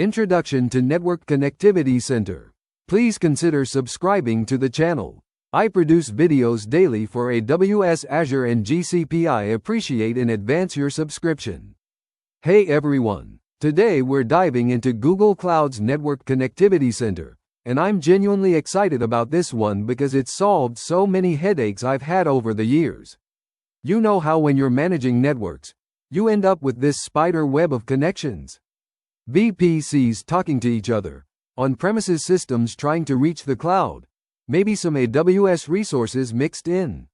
Introduction to Network Connectivity Center. Please consider subscribing to the channel. I produce videos daily for AWS, Azure and GCP. I appreciate in advance your subscription. Hey everyone. Today we're diving into Google Cloud's Network Connectivity Center, and I'm genuinely excited about this one because it's solved so many headaches I've had over the years. You know how when you're managing networks, you end up with this spider web of connections. VPCs talking to each other, on-premises systems trying to reach the cloud, maybe some AWS resources mixed in.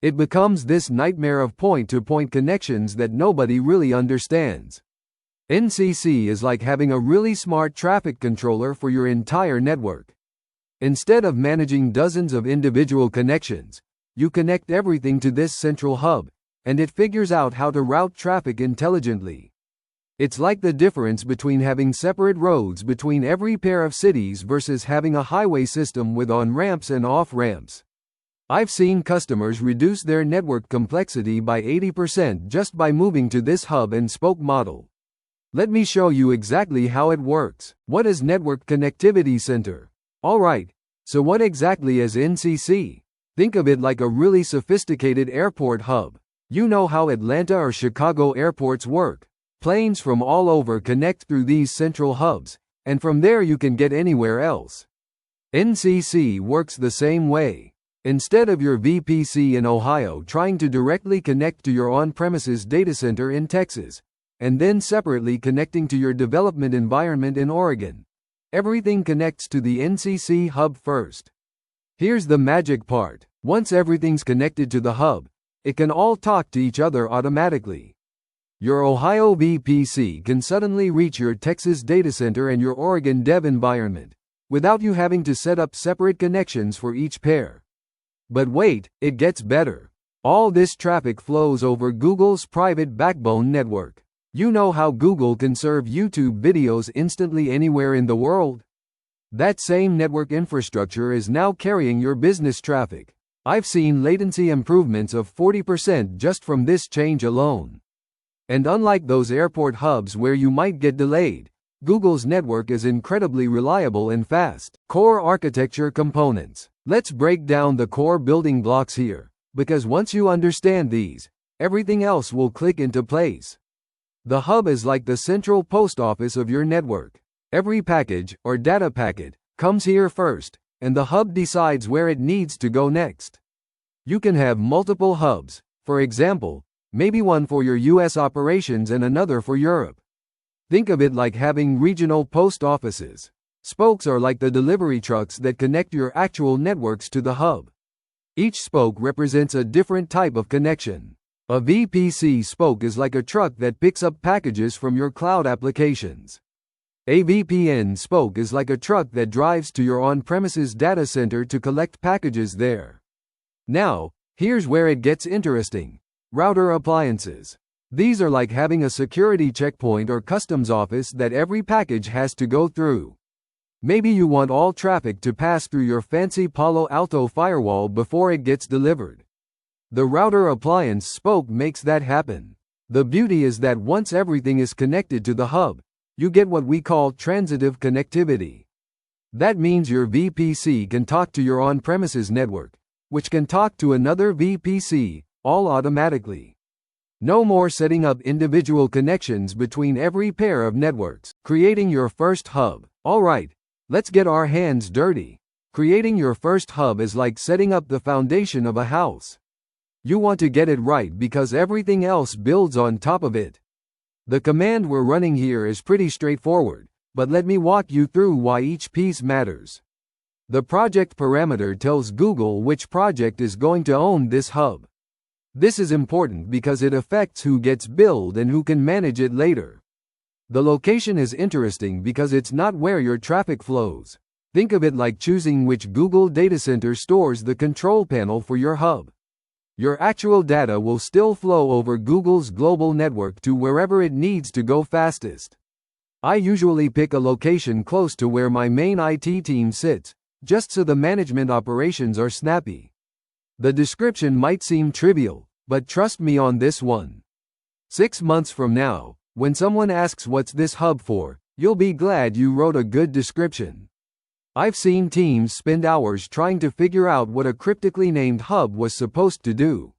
It becomes this nightmare of point-to-point connections that nobody really understands. NCC is like having a really smart traffic controller for your entire network. Instead of managing dozens of individual connections, you connect everything to this central hub, and it figures out how to route traffic intelligently. It's like the difference between having separate roads between every pair of cities versus having a highway system with on-ramps and off-ramps. I've seen customers reduce their network complexity by 80% just by moving to this hub and spoke model. Let me show you exactly how it works. What is Network Connectivity Center? Alright, so what exactly is NCC? Think of it like a really sophisticated airport hub. You know how Atlanta or Chicago airports work. Planes from all over connect through these central hubs, and from there you can get anywhere else. NCC works the same way. Instead of your VPC in Ohio trying to directly connect to your on-premises data center in Texas, and then separately connecting to your development environment in Oregon, everything connects to the NCC hub first. Here's the magic part. Once everything's connected to the hub, it can all talk to each other automatically. Your Ohio VPC can suddenly reach your Texas data center and your Oregon dev environment, without you having to set up separate connections for each pair. But wait, it gets better. All this traffic flows over Google's private backbone network. You know how Google can serve YouTube videos instantly anywhere in the world? That same network infrastructure is now carrying your business traffic. I've seen latency improvements of 40% just from this change alone. And unlike those airport hubs where you might get delayed, Google's network is incredibly reliable and fast. Core architecture components. Let's break down the core building blocks here, because once you understand these, everything else will click into place. The hub is like the central post office of your network. Every package, or data packet, comes here first, and the hub decides where it needs to go next. You can have multiple hubs, for example, maybe one for your US operations and another for Europe. Think of it like having regional post offices. Spokes are like the delivery trucks that connect your actual networks to the hub. Each spoke represents a different type of connection. A VPC spoke is like a truck that picks up packages from your cloud applications. A VPN spoke is like a truck that drives to your on-premises data center to collect packages there. Now, here's where it gets interesting. Router appliances. These are like having a security checkpoint or customs office that every package has to go through. Maybe you want all traffic to pass through your fancy Palo Alto firewall before it gets delivered. The router appliance spoke makes that happen. The beauty is that once everything is connected to the hub, you get what we call transitive connectivity. That means your VPC can talk to your on-premises network, which can talk to another VPC, all automatically. No more setting up individual connections between every pair of networks. Creating your first hub. Alright, let's get our hands dirty. Creating your first hub is like setting up the foundation of a house. You want to get it right because everything else builds on top of it. The command we're running here is pretty straightforward, but let me walk you through why each piece matters. The project parameter tells Google which project is going to own this hub. This is important because it affects who gets billed and who can manage it later. The location is interesting because it's not where your traffic flows. Think of it like choosing which Google data center stores the control panel for your hub. Your actual data will still flow over Google's global network to wherever it needs to go fastest. I usually pick a location close to where my main IT team sits, just so the management operations are snappy. The description might seem trivial, but trust me on this one. 6 months from now, when someone asks what's this hub for, You'll be glad you wrote a good description. I've seen teams spend hours trying to figure out what a cryptically named hub was supposed to do.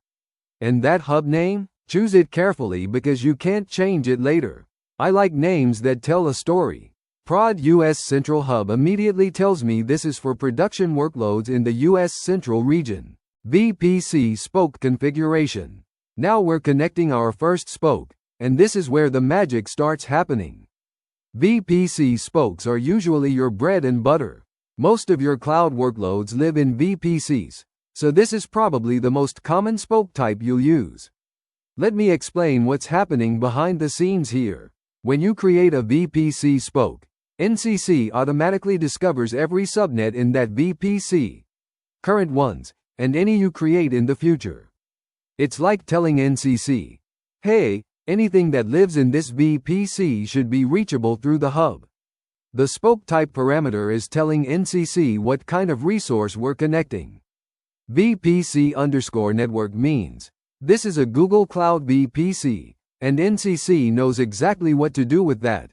And that hub name? Choose it carefully because you can't change it later. I like names that tell a story. Prod US Central Hub immediately tells me this is for production workloads in the US Central region. VPC spoke configuration. Now we're connecting our first spoke, and this is where the magic starts happening. VPC spokes are usually your bread and butter. Most of your cloud workloads live in VPCs, so this is probably the most common spoke type you'll use. Let me explain what's happening behind the scenes here. When you create a VPC spoke, NCC automatically discovers every subnet in that VPC, current ones, and any you create in the future. It's like telling NCC, hey, anything that lives in this VPC should be reachable through the hub. The spoke type parameter is telling NCC what kind of resource we're connecting. VPC_network means this is a Google Cloud VPC, and NCC knows exactly what to do with that.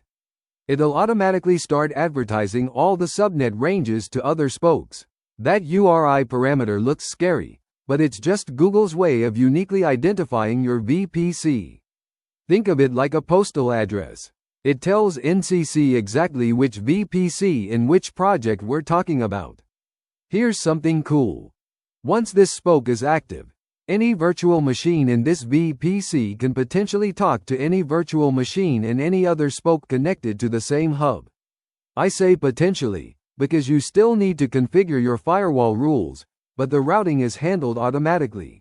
It'll automatically start advertising all the subnet ranges to other spokes. That URI parameter looks scary, but it's just Google's way of uniquely identifying your VPC. Think of it like a postal address. It tells NCC exactly which VPC in which project we're talking about. Here's something cool. Once this spoke is active, any virtual machine in this VPC can potentially talk to any virtual machine in any other spoke connected to the same hub. I say potentially, because you still need to configure your firewall rules, but the routing is handled automatically.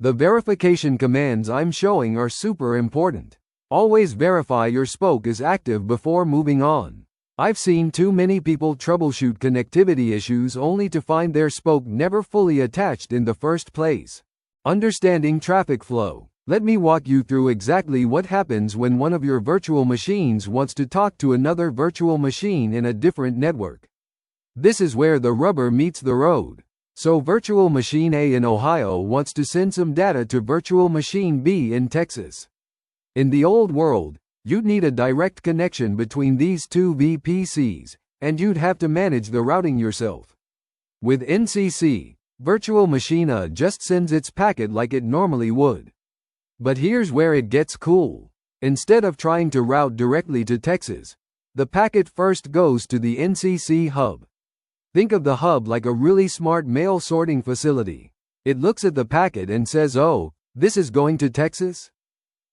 The verification commands I'm showing are super important. Always verify your spoke is active before moving on. I've seen too many people troubleshoot connectivity issues only to find their spoke never fully attached in the first place. Understanding traffic flow. Let me walk you through exactly what happens when one of your virtual machines wants to talk to another virtual machine in a different network. This is where the rubber meets the road. So virtual machine A in Ohio wants to send some data to virtual machine B in Texas. In the old world, you'd need a direct connection between these two VPCs, and you'd have to manage the routing yourself. With NCC, virtual machine A just sends its packet like it normally would. But here's where it gets cool. Instead of trying to route directly to Texas, the packet first goes to the NCC hub. Think of the hub like a really smart mail sorting facility. It looks at the packet and says, oh, this is going to Texas?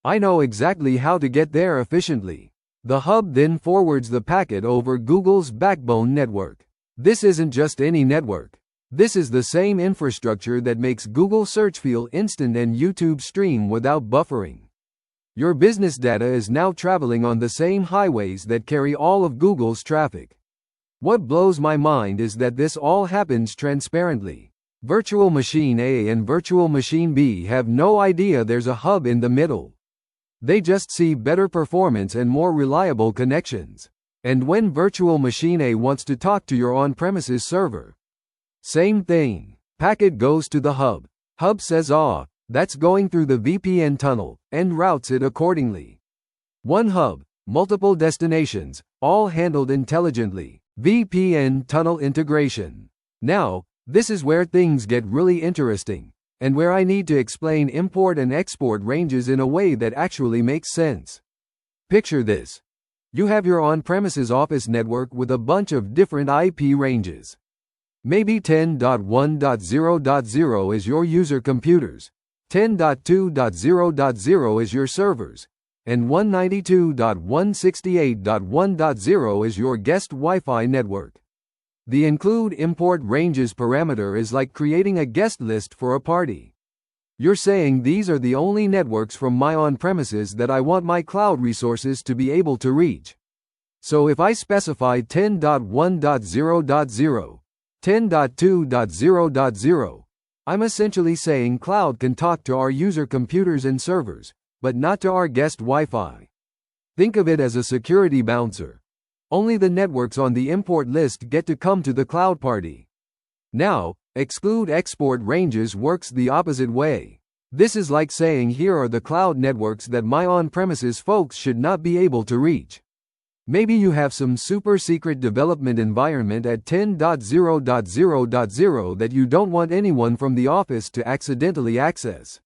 I know exactly how to get there efficiently. The hub then forwards the packet over Google's backbone network. This isn't just any network. This is the same infrastructure that makes Google Search feel instant and YouTube stream without buffering. Your business data is now traveling on the same highways that carry all of Google's traffic. What blows my mind is that this all happens transparently. Virtual Machine A and Virtual Machine B have no idea there's a hub in the middle. They just see better performance and more reliable connections. And when Virtual Machine A wants to talk to your on-premises server, same thing. Packet goes to the hub. Hub says, that's going through the VPN tunnel, and routes it accordingly. One hub, multiple destinations, all handled intelligently. VPN tunnel integration. Now, this is where things get really interesting, and where I need to explain import and export ranges in a way that actually makes sense. Picture this. You have your on-premises office network with a bunch of different IP ranges. Maybe 10.1.0.0 is your user computers, 10.2.0.0 is your servers, and 192.168.1.0 is your guest Wi-Fi network. The include import ranges parameter is like creating a guest list for a party. You're saying these are the only networks from my on-premises that I want my cloud resources to be able to reach. So if I specify 10.1.0.0, 10.2.0.0, I'm essentially saying cloud can talk to our user computers and servers, but not to our guest Wi-Fi. Think of it as a security bouncer. Only the networks on the import list get to come to the cloud party. Now, exclude export ranges works the opposite way. This is like saying here are the cloud networks that my on-premises folks should not be able to reach. Maybe you have some super secret development environment at 10.0.0.0 that you don't want anyone from the office to accidentally access.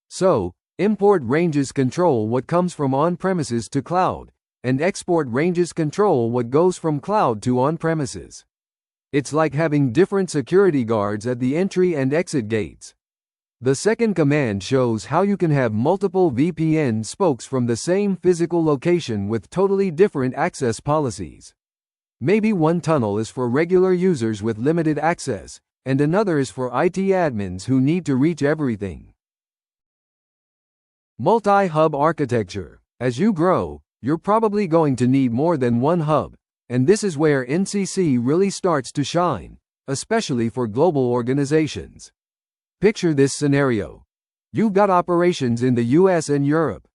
So, import ranges control what comes from on-premises to cloud, and export ranges control what goes from cloud to on-premises. It's like having different security guards at the entry and exit gates. The second command shows how you can have multiple VPN spokes from the same physical location with totally different access policies. Maybe one tunnel is for regular users with limited access, and another is for IT admins who need to reach everything. Multi-hub architecture. As you grow, you're probably going to need more than one hub, and this is where NCC really starts to shine, especially for global organizations. Picture this scenario. You've got operations in the US and Europe.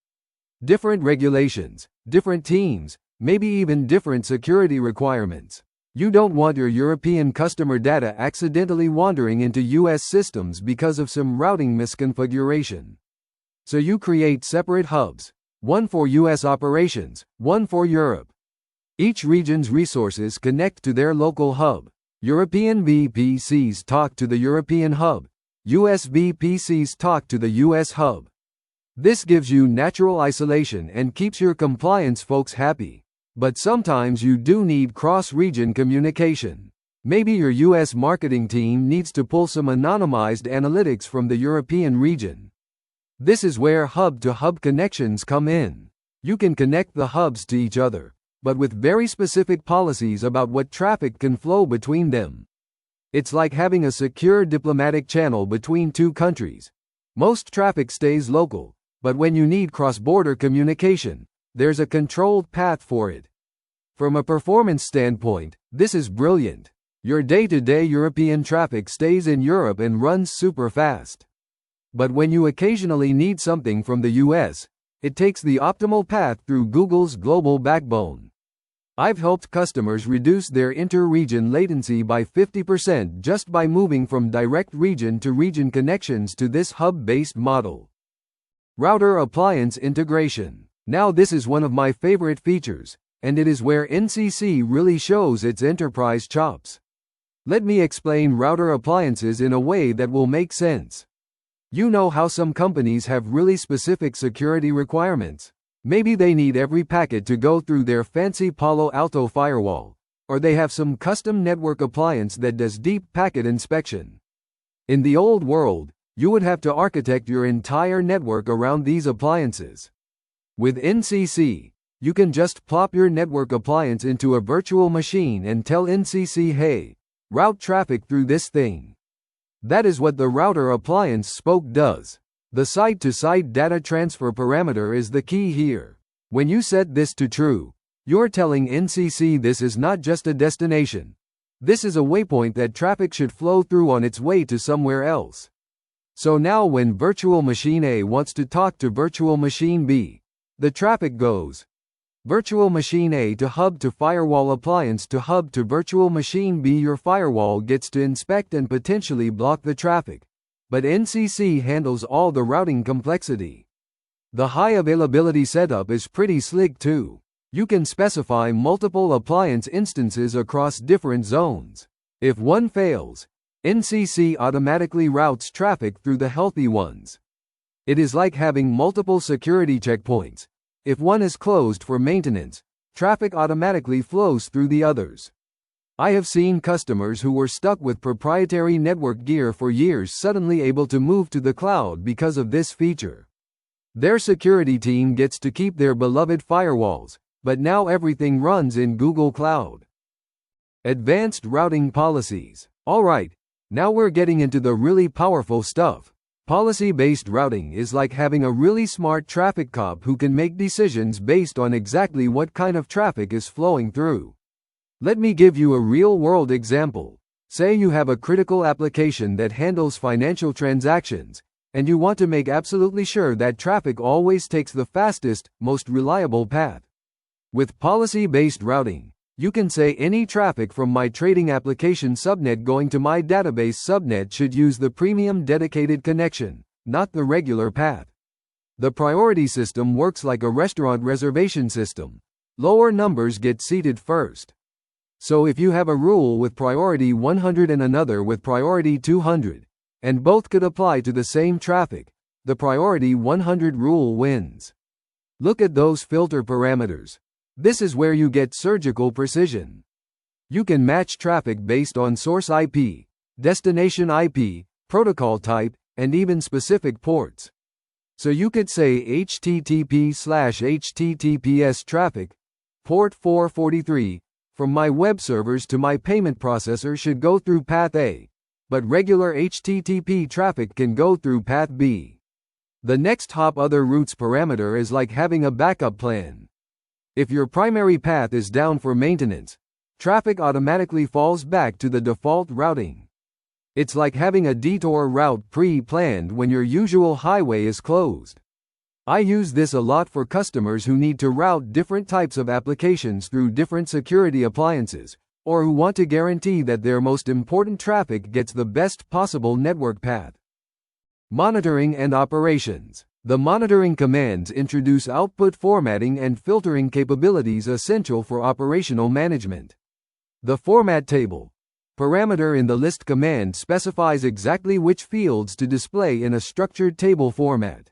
Different regulations, different teams, maybe even different security requirements. You don't want your European customer data accidentally wandering into US systems because of some routing misconfiguration. So you create separate hubs, one for US operations, one for Europe. Each region's resources connect to their local hub. European VPCs talk to the European hub. US VPCs talk to the US hub. This gives you natural isolation and keeps your compliance folks happy. But sometimes you do need cross-region communication. Maybe your US marketing team needs to pull some anonymized analytics from the European region. This is where hub-to-hub connections come in. You can connect the hubs to each other, but with very specific policies about what traffic can flow between them. It's like having a secure diplomatic channel between two countries. Most traffic stays local, but when you need cross-border communication, there's a controlled path for it. From a performance standpoint, this is brilliant. Your day-to-day European traffic stays in Europe and runs super fast. But when you occasionally need something from the US, it takes the optimal path through Google's global backbone. I've helped customers reduce their inter-region latency by 50% just by moving from direct region-to-region connections to this hub-based model. Router appliance integration. Now this is one of my favorite features, and it is where NCC really shows its enterprise chops. Let me explain router appliances in a way that will make sense. You know how some companies have really specific security requirements. Maybe they need every packet to go through their fancy Palo Alto firewall, or they have some custom network appliance that does deep packet inspection. In the old world, you would have to architect your entire network around these appliances. With NCC, you can just plop your network appliance into a virtual machine and tell NCC, hey, route traffic through this thing. That is what the router appliance spoke does. The site-to-site data transfer parameter is the key here. When you set this to true, you're telling NCC this is not just a destination. This is a waypoint that traffic should flow through on its way to somewhere else. So now when virtual machine A wants to talk to virtual machine B, the traffic goes virtual machine A to hub to firewall appliance to hub to virtual machine B. Your firewall gets to inspect and potentially block the traffic, but NCC handles all the routing complexity. The high availability setup is pretty slick too. You can specify multiple appliance instances across different zones. If one fails, NCC automatically routes traffic through the healthy ones. It is like having multiple security checkpoints. If one is closed for maintenance, traffic automatically flows through the others. I have seen customers who were stuck with proprietary network gear for years suddenly able to move to the cloud because of this feature. Their security team gets to keep their beloved firewalls, but now everything runs in Google Cloud. Advanced routing policies. Alright, now we're getting into the really powerful stuff. Policy-based routing is like having a really smart traffic cop who can make decisions based on exactly what kind of traffic is flowing through. Let me give you a real-world example. Say you have a critical application that handles financial transactions, and you want to make absolutely sure that traffic always takes the fastest, most reliable path. With policy-based routing, you can say any traffic from my trading application subnet going to my database subnet should use the premium dedicated connection, not the regular path. The priority system works like a restaurant reservation system. lower numbers get seated first. So if you have a rule with priority 100 and another with priority 200, and both could apply to the same traffic, the priority 100 rule wins. Look at those filter parameters. This is where you get surgical precision. You can match traffic based on source IP, destination IP, protocol type, and even specific ports. So you could say HTTP/HTTPS traffic, port 443, from my web servers to my payment processor should go through path A, but regular HTTP traffic can go through path B. The next hop other routes parameter is like having a backup plan. If your primary path is down for maintenance, traffic automatically falls back to the default routing. It's like having a detour route pre-planned when your usual highway is closed. I use this a lot for customers who need to route different types of applications through different security appliances, or who want to guarantee that their most important traffic gets the best possible network path. Monitoring and operations. The monitoring commands introduce output formatting and filtering capabilities essential for operational management. The format table parameter in the list command specifies exactly which fields to display in a structured table format.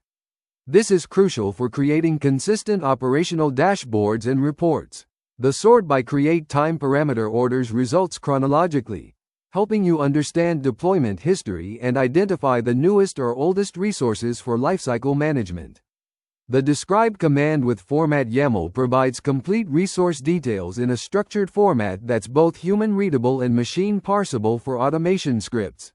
This is crucial for creating consistent operational dashboards and reports. The sort by create time parameter orders results chronologically, helping you understand deployment history and identify the newest or oldest resources for lifecycle management. The describe command with format YAML provides complete resource details in a structured format that's both human-readable and machine-parsable for automation scripts.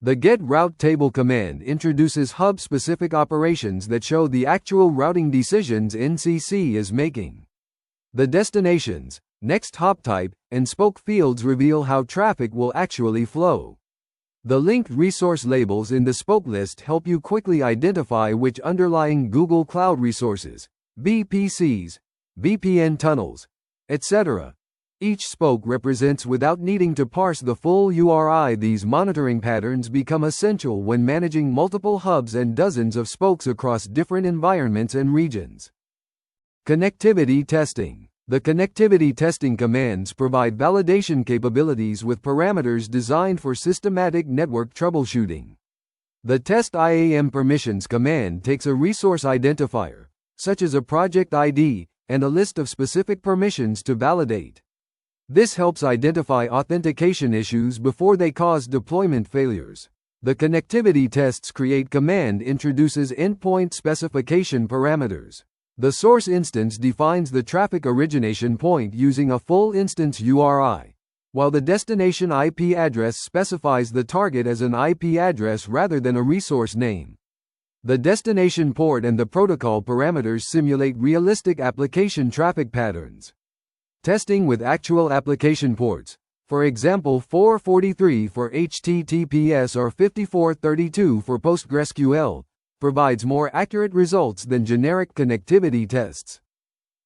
The get route table command introduces hub-specific operations that show the actual routing decisions NCC is making. The destinations, next hop type, and spoke fields reveal how traffic will actually flow. The linked resource labels in the spoke list help you quickly identify which underlying Google Cloud resources, VPCs, VPN tunnels, etc. Each spoke represents without needing to parse the full URI. These monitoring patterns become essential when managing multiple hubs and dozens of spokes across different environments and regions. Connectivity testing. The connectivity testing commands provide validation capabilities with parameters designed for systematic network troubleshooting. The test IAM permissions command takes a resource identifier, such as a project ID, and a list of specific permissions to validate. This helps identify authentication issues before they cause deployment failures. The connectivity tests create command introduces endpoint specification parameters. The source instance defines the traffic origination point using a full instance URI, while the destination IP address specifies the target as an IP address rather than a resource name. The destination port and the protocol parameters simulate realistic application traffic patterns. Testing with actual application ports, for example 443 for HTTPS or 5432 for PostgreSQL, provides more accurate results than generic connectivity tests.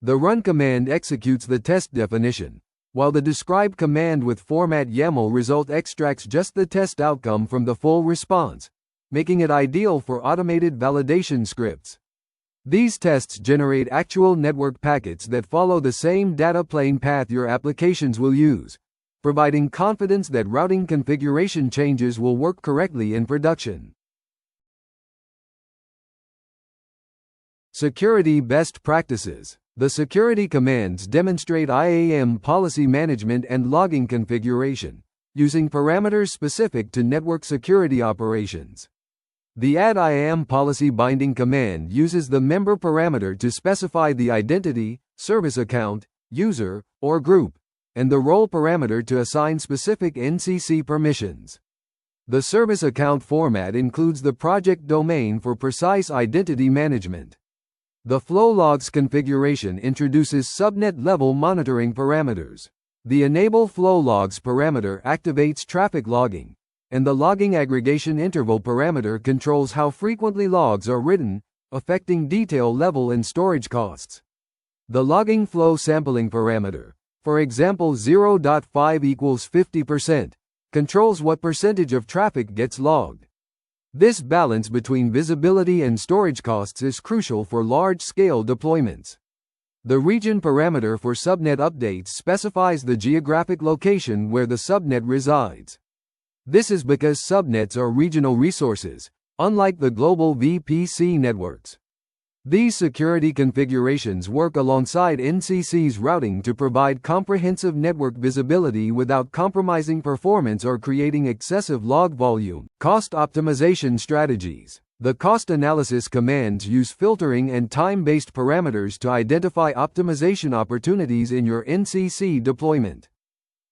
The run command executes the test definition, while the describe command with format YAML result extracts just the test outcome from the full response, making it ideal for automated validation scripts. These tests generate actual network packets that follow the same data plane path your applications will use, providing confidence that routing configuration changes will work correctly in production. Security best practices. The security commands demonstrate IAM policy management and logging configuration, using parameters specific to network security operations. The add IAM policy binding command uses the member parameter to specify the identity, service account, user, or group, and the role parameter to assign specific NCC permissions. The service account format includes the project domain for precise identity management. The flow logs configuration introduces subnet-level monitoring parameters. The enable flow logs parameter activates traffic logging, and the logging aggregation interval parameter controls how frequently logs are written, affecting detail level and storage costs. The logging flow sampling parameter, for example 0.5 equals 50%, controls what percentage of traffic gets logged. This balance between visibility and storage costs is crucial for large-scale deployments. The region parameter for subnet updates specifies the geographic location where the subnet resides. This is because subnets are regional resources, unlike the global VPC networks. These security configurations work alongside NCC's routing to provide comprehensive network visibility without compromising performance or creating excessive log volume. Cost optimization strategies. The cost analysis commands use filtering and time-based parameters to identify optimization opportunities in your NCC deployment.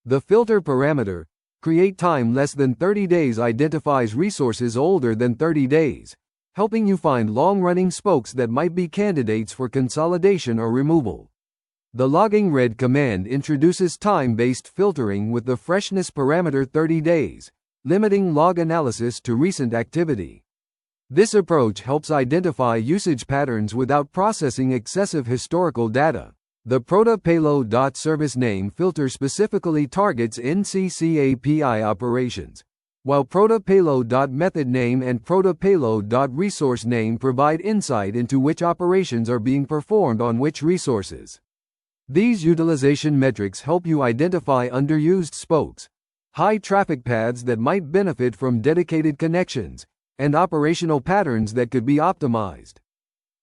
The filter parameter, create time less than 30 days, identifies resources older than 30 days, helping you find long-running spokes that might be candidates for consolidation or removal. The logging red command introduces time-based filtering with the freshness parameter 30 days, limiting log analysis to recent activity. This approach helps identify usage patterns without processing excessive historical data. The protopayload.serviceName filter specifically targets NCC API operations, while protopayload.methodName and protopayload.resourceName provide insight into which operations are being performed on which resources. These utilization metrics help you identify underused spokes, high traffic paths that might benefit from dedicated connections, and operational patterns that could be optimized.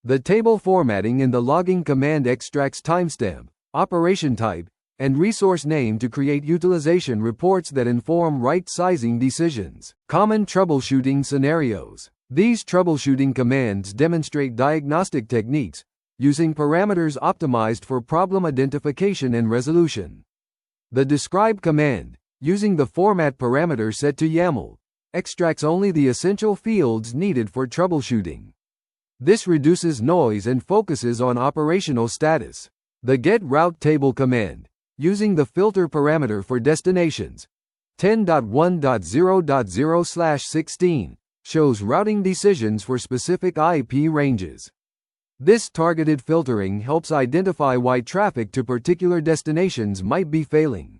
The table formatting in the logging command extracts timestamp, operation type, and resource name to create utilization reports that inform right-sizing decisions. Common troubleshooting scenarios. These troubleshooting commands demonstrate diagnostic techniques, using parameters optimized for problem identification and resolution. The describe command, using the format parameter set to YAML, extracts only the essential fields needed for troubleshooting. This reduces noise and focuses on operational status. The get route table command, using the filter parameter for destinations 10.1.0.0/16, shows routing decisions for specific IP ranges. This targeted filtering helps identify why traffic to particular destinations might be failing.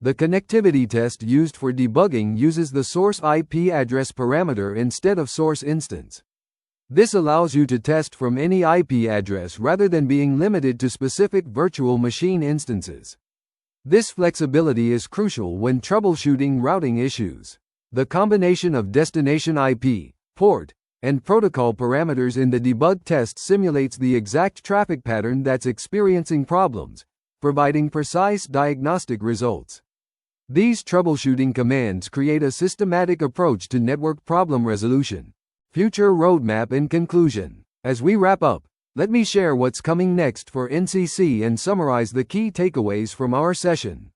The connectivity test used for debugging uses the source IP address parameter instead of source instance. This allows you to test from any IP address rather than being limited to specific virtual machine instances. This flexibility is crucial when troubleshooting routing issues. The combination of destination IP, port, and protocol parameters in the debug test simulates the exact traffic pattern that's experiencing problems, providing precise diagnostic results. These troubleshooting commands create a systematic approach to network problem resolution. Future roadmap. In conclusion, as we wrap up, let me share what's coming next for NCC and summarize the key takeaways from our session.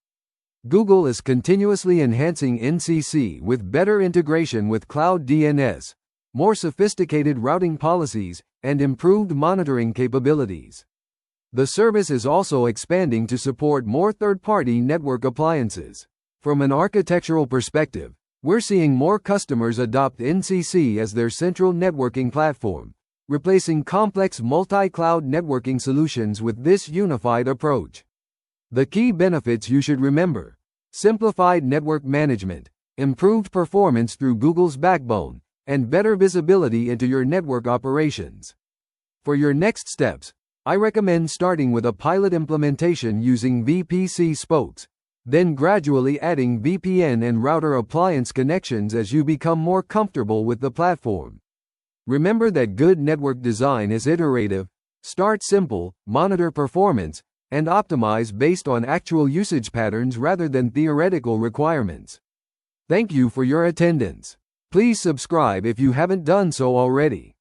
Google is continuously enhancing NCC with better integration with cloud DNS, more sophisticated routing policies, and improved monitoring capabilities. The service is also expanding to support more third-party network appliances. From an architectural perspective, we're seeing more customers adopt NCC as their central networking platform, replacing complex multi-cloud networking solutions with this unified approach. The key benefits you should remember: simplified network management, improved performance through Google's backbone, and better visibility into your network operations. For your next steps, I recommend starting with a pilot implementation using VPC spokes, then gradually adding VPN and router appliance connections as you become more comfortable with the platform. Remember that good network design is iterative. Start simple, monitor performance, and optimize based on actual usage patterns rather than theoretical requirements. Thank you for your attendance. Please subscribe if you haven't done so already.